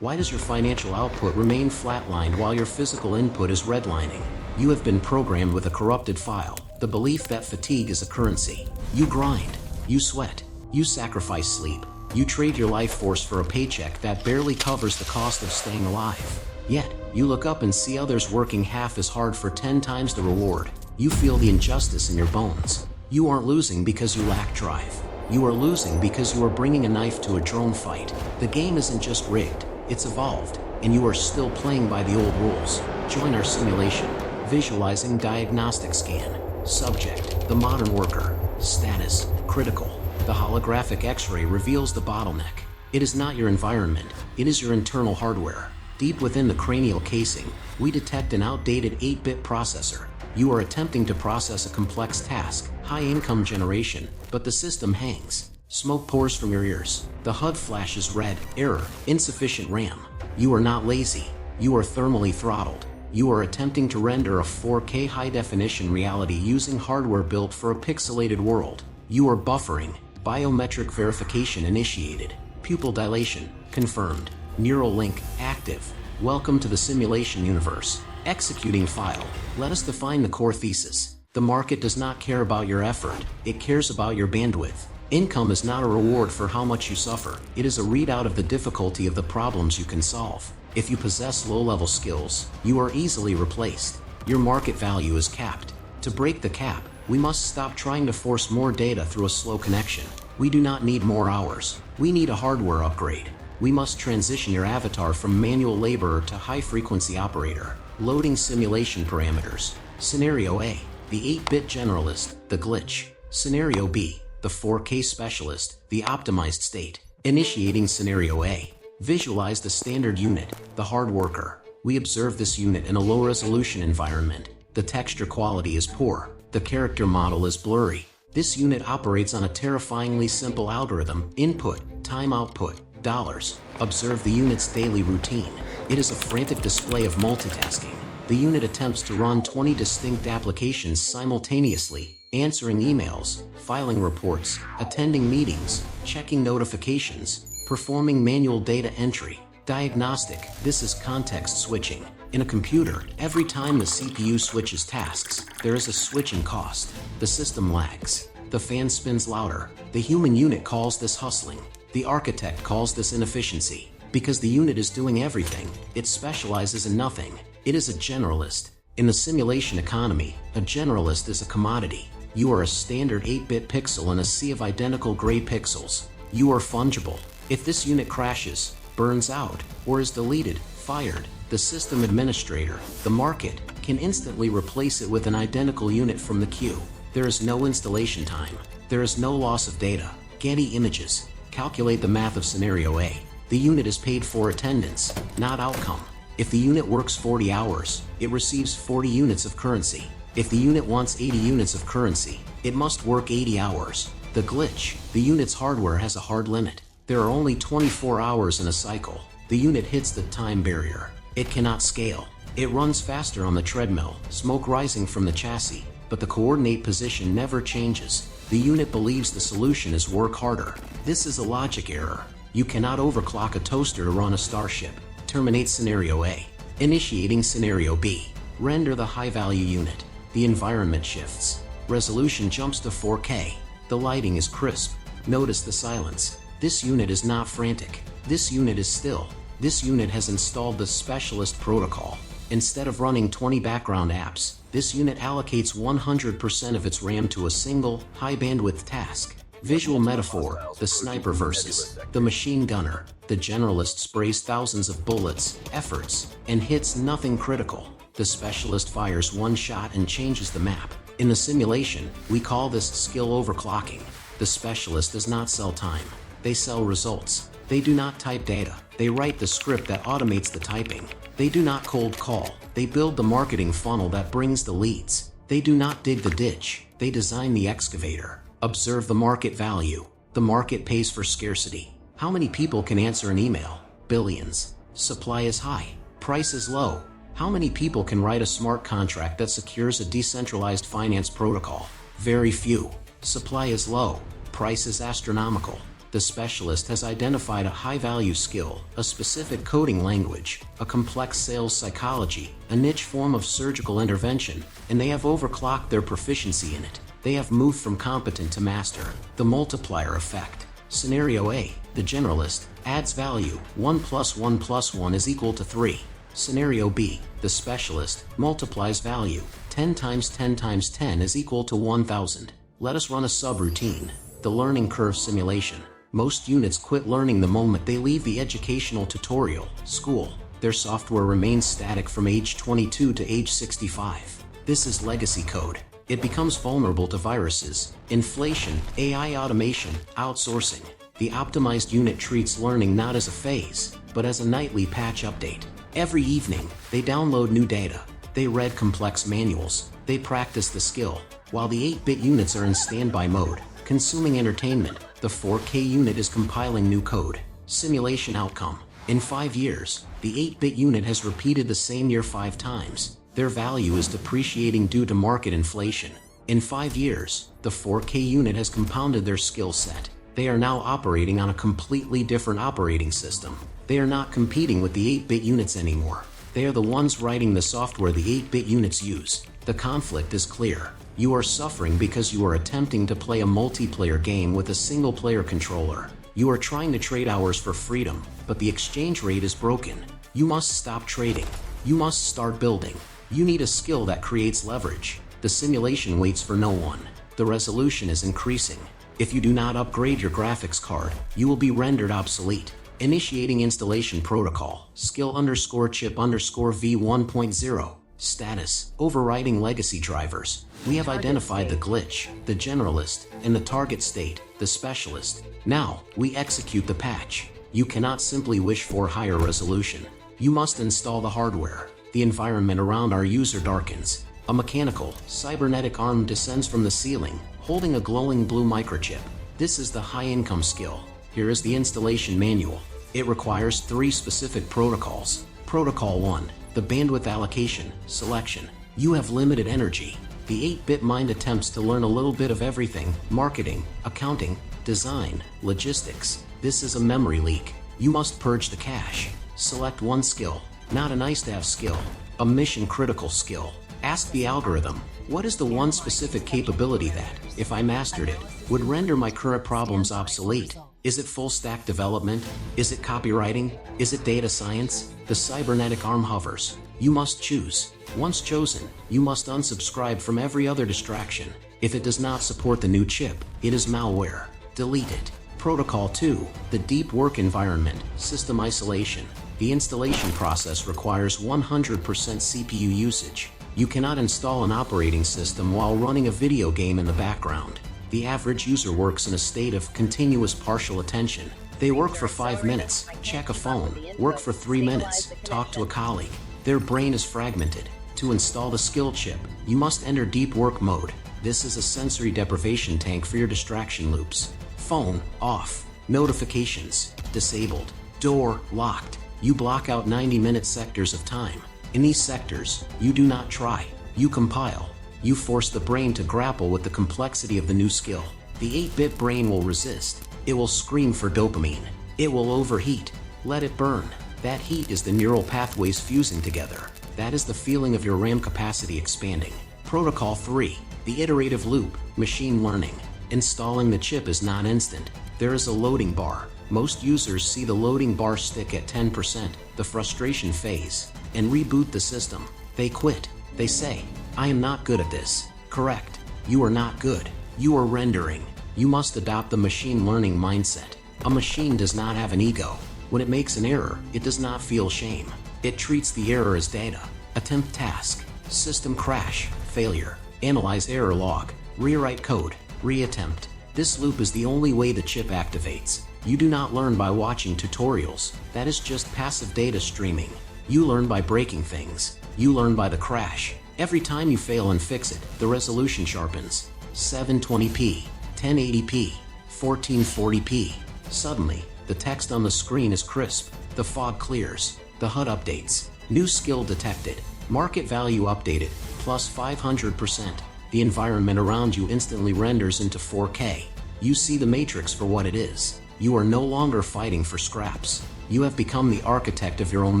Why does your financial output remain flatlined while your physical input is redlining? You have been programmed with a corrupted file, the belief that fatigue is a currency. You grind, you sweat, you sacrifice sleep, you trade your life force for a paycheck that barely covers the cost of staying alive. Yet, you look up and see others working half as hard for 10 times the reward. You feel the injustice in your bones. You aren't losing because you lack drive. You are losing because you are bringing a knife to a drone fight. The game isn't just rigged, it's evolved, and you are still playing by the old rules. Join our simulation. Visualizing diagnostic scan. Subject, the modern worker. Status, critical. The holographic X-ray reveals the bottleneck. It is not your environment, it is your internal hardware. Deep within the cranial casing, we detect an outdated 8-bit processor. You are attempting to process a complex task, high income generation, but the system hangs. Smoke pours from your ears. The HUD flashes red, error, insufficient RAM. You are not lazy. You are thermally throttled. You are attempting to render a 4K high-definition reality using hardware built for a pixelated world. You are buffering. Biometric verification initiated. Pupil dilation, confirmed. Neural link, active. Welcome to the simulation universe. Executing file. Let us define the core thesis. The market does not care about your effort, it cares about your bandwidth. Income is not a reward for how much you suffer, it is a readout of the difficulty of the problems you can solve. If you possess low-level skills, you are easily replaced. Your market value is capped. To break the cap, we must stop trying to force more data through a slow connection. We do not need more hours. We need a hardware upgrade. We must transition your avatar from manual laborer to high-frequency operator. Loading simulation parameters. Scenario A, the 8-bit generalist, the glitch. Scenario B, the 4K specialist, the optimized state. Initiating Scenario A. Visualize the standard unit, the hard worker. We observe this unit in a low-resolution environment. The texture quality is poor. The character model is blurry. This unit operates on a terrifyingly simple algorithm: input, time output, dollars. Observe the unit's daily routine. It is a frantic display of multitasking. The unit attempts to run 20 distinct applications simultaneously, answering emails, filing reports, attending meetings, checking notifications, performing manual data entry. Diagnostic, this is context switching. In a computer, every time the CPU switches tasks, there is a switching cost. The system lags. The fan spins louder. The human unit calls this hustling. The architect calls this inefficiency. Because the unit is doing everything, it specializes in nothing. It is a generalist. In the simulation economy, a generalist is a commodity. You are a standard 8-bit pixel in a sea of identical gray pixels. You are fungible. If this unit crashes, burns out, or is deleted, fired, the system administrator, the market, can instantly replace it with an identical unit from the queue. There is no installation time. There is no loss of data. Getty Images. Calculate the math of Scenario A. The unit is paid for attendance, not outcome. If the unit works 40 hours, it receives 40 units of currency. If the unit wants 80 units of currency, it must work 80 hours. The glitch. The unit's hardware has a hard limit. There are only 24 hours in a cycle. The unit hits the time barrier. It cannot scale. It runs faster on the treadmill, smoke rising from the chassis, but the coordinate position never changes. The unit believes the solution is work harder. This is a logic error. You cannot overclock a toaster to run a starship. Terminate Scenario A. Initiating Scenario B. Render the high-value unit. The environment shifts. Resolution jumps to 4K. The lighting is crisp. Notice the silence. This unit is not frantic. This unit is still. This unit has installed the specialist protocol. Instead of running 20 background apps, this unit allocates 100% of its RAM to a single, high-bandwidth task. Visual metaphor, the sniper versus the machine gunner. The generalist sprays thousands of bullets, efforts, and hits nothing critical. The specialist fires one shot and changes the map. In the simulation, we call this skill overclocking. The specialist does not sell time. They sell results. They do not type data. They write the script that automates the typing. They do not cold call. They build the marketing funnel that brings the leads. They do not dig the ditch. They design the excavator. Observe the market value. The market pays for scarcity. How many people can answer an email? Billions. Supply is high. Price is low. How many people can write a smart contract that secures a decentralized finance protocol? Very few. Supply is low. Price is astronomical. The specialist has identified a high-value skill, a specific coding language, a complex sales psychology, a niche form of surgical intervention, and they have overclocked their proficiency in it. They have moved from competent to master. The multiplier effect. Scenario A, the generalist, adds value, 1 + 1 + 1 is equal to 3. Scenario B, the specialist, multiplies value, 10 × 10 × 10 is equal to 1000. Let us run a subroutine. The learning curve simulation. Most units quit learning the moment they leave the educational tutorial, school. Their software remains static from age 22 to age 65. This is legacy code. It becomes vulnerable to viruses, inflation, AI automation, outsourcing. The optimized unit treats learning not as a phase, but as a nightly patch update. Every evening, they download new data. They read complex manuals. They practice the skill. While the 8-bit units are in standby mode, consuming entertainment, the 4K unit is compiling new code. Simulation outcome. In 5 years, the 8-bit unit has repeated the same year 5 times. Their value is depreciating due to market inflation. In 5 years, the 4K unit has compounded their skill set. They are now operating on a completely different operating system. They are not competing with the 8-bit units anymore. They are the ones writing the software the 8-bit units use. The conflict is clear. You are suffering because you are attempting to play a multiplayer game with a single-player controller. You are trying to trade hours for freedom, but the exchange rate is broken. You must stop trading. You must start building. You need a skill that creates leverage. The simulation waits for no one. The resolution is increasing. If you do not upgrade your graphics card, you will be rendered obsolete. Initiating installation protocol. Skill_chip_v1.0. Status. Overriding legacy drivers. We have identified the glitch, the generalist, and the target state, the specialist. Now, we execute the patch. You cannot simply wish for higher resolution. You must install the hardware. The environment around our user darkens. A mechanical, cybernetic arm descends from the ceiling, holding a glowing blue microchip. This is the high-income skill. Here is the installation manual. It requires 3 specific protocols. Protocol 1, the bandwidth allocation, selection. You have limited energy. The 8-bit mind attempts to learn a little bit of everything: marketing, accounting, design, logistics. This is a memory leak. You must purge the cache. Select one skill, not a nice-to-have skill, a mission-critical skill. Ask the algorithm, what is the one specific capability that, if I mastered it, would render my current problems obsolete? Is it full-stack development? Is it copywriting? Is it data science? The cybernetic arm hovers. You must choose. Once chosen, you must unsubscribe from every other distraction. If it does not support the new chip, it is malware. Delete it. Protocol 2, the deep work environment, system isolation. The installation process requires 100% CPU usage. You cannot install an operating system while running a video game in the background. The average user works in a state of continuous partial attention. They work for 5 minutes, check a phone, work for 3 minutes, talk to a colleague. Their brain is fragmented. To install the skill chip, you must enter deep work mode. This is a sensory deprivation tank for your distraction loops. Phone, off. Notifications, disabled. Door, locked. You block out 90-minute sectors of time. In these sectors, you do not try. You compile. You force the brain to grapple with the complexity of the new skill. The 8-bit brain will resist. It will scream for dopamine. It will overheat. Let it burn. That heat is the neural pathways fusing together. That is the feeling of your RAM capacity expanding. Protocol 3, the iterative loop, machine learning. Installing the chip is not instant. There is a loading bar. Most users see the loading bar stick at 10%, the frustration phase, and reboot the system. They quit. They say, I am not good at this. Correct. You are not good. You are rendering. You must adopt the machine learning mindset. A machine does not have an ego. When it makes an error, it does not feel shame. It treats the error as data. Attempt task. System crash. Failure. Analyze error log. Rewrite code. Reattempt. This loop is the only way the chip activates. You do not learn by watching tutorials. That is just passive data streaming. You learn by breaking things. You learn by the crash. Every time you fail and fix it, the resolution sharpens. 720p, 1080p, 1440p. Suddenly, the text on the screen is crisp. The fog clears. The HUD updates. New skill detected. Market value updated. Plus 500%. The environment around you instantly renders into 4K. You see the matrix for what it is. You are no longer fighting for scraps. You have become the architect of your own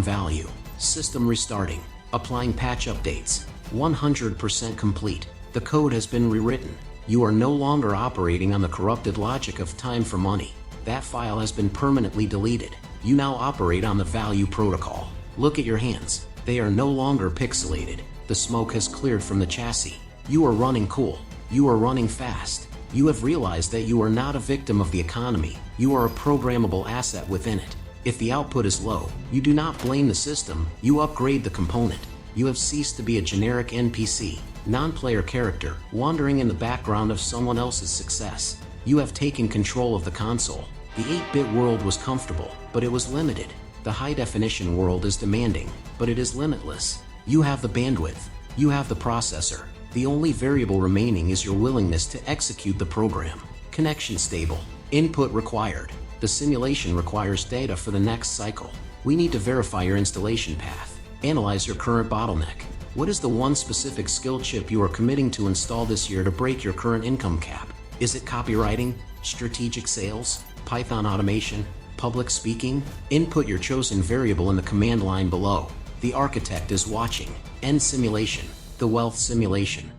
value. System restarting. Applying patch updates. 100% complete. The code has been rewritten. You are no longer operating on the corrupted logic of time for money. That file has been permanently deleted. You now operate on the value protocol. Look at your hands. They are no longer pixelated. The smoke has cleared from the chassis. You are running cool. You are running fast. You have realized that you are not a victim of the economy. You are a programmable asset within it. If the output is low, you do not blame the system, you upgrade the component. You have ceased to be a generic NPC, non-player character, wandering in the background of someone else's success. You have taken control of the console. The 8-bit world was comfortable, but it was limited. The high-definition world is demanding, but it is limitless. You have the bandwidth. You have the processor. The only variable remaining is your willingness to execute the program. Connection stable. Input required. The simulation requires data for the next cycle. We need to verify your installation path. Analyze your current bottleneck. What is the one specific skill chip you are committing to install this year to break your current income cap? Is it copywriting, strategic sales, Python automation, public speaking? Input your chosen variable in the command line below. The architect is watching. End simulation. The wealth simulation.